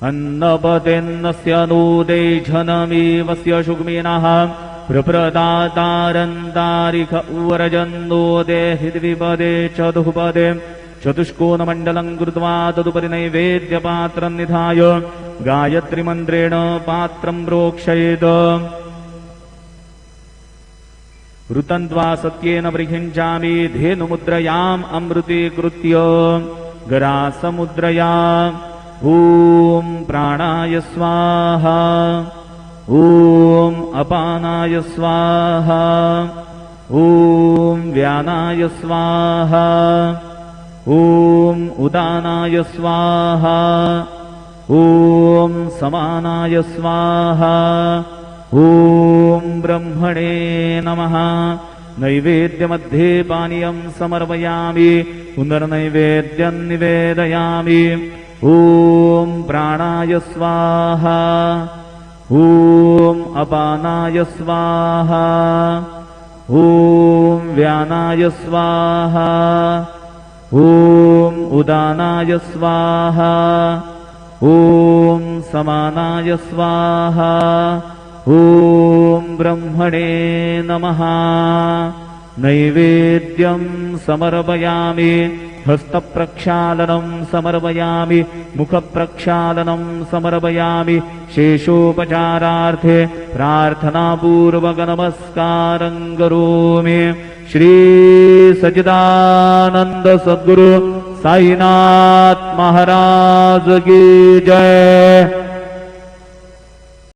अन्नपतेन्नस्य नोदे झनमेवस्य शुग्मिनः प्रप्रदातारन्तारिख उवरजन्नोदे हृद्विपदे चतुःपदे चतुष्कोणमण्डलं कृत्वा तदुपरि नैवेद्यपात्रं निधाय गायत्रीमन्त्रेण पात्रं प्रोक्षयेत्। ऋतन्त्वा सत्येन बृहिञ्चामि धेनुमुद्रयाम् अमृतीकृत्य गरासमुद्रया ॐ प्राणाय स्वाहा ॐ अपानाय स्वाहा ॐ व्यानाय स्वाहा ॐ उदानाय स्वाहा ॐ समानाय स्वाहा ॐ ब्रह्मणे नमः। नैवेद्यमध्ये पानीयं समर्पयामि पुनर्नैवेद्यं निवेदयामि। ॐ प्राणाय स्वाहा ॐ अपानाय स्वाहा ॐ व्यानाय स्वाहा ॐ उदानाय स्वाहा ॐ समानाय स्वाहा ॐ ब्रह्मणे नमः। नैवेद्यं समर्पयामि हस्तप्रक्षालनं समर्पयामि मुखप्रक्षालनं समर्पयामि। शेषोपचारार्थे प्रार्थनापूर्वक नमस्कारं करोमि। श्री सच्चिदानंद सद्गुरु साईनाथ महाराज की जय।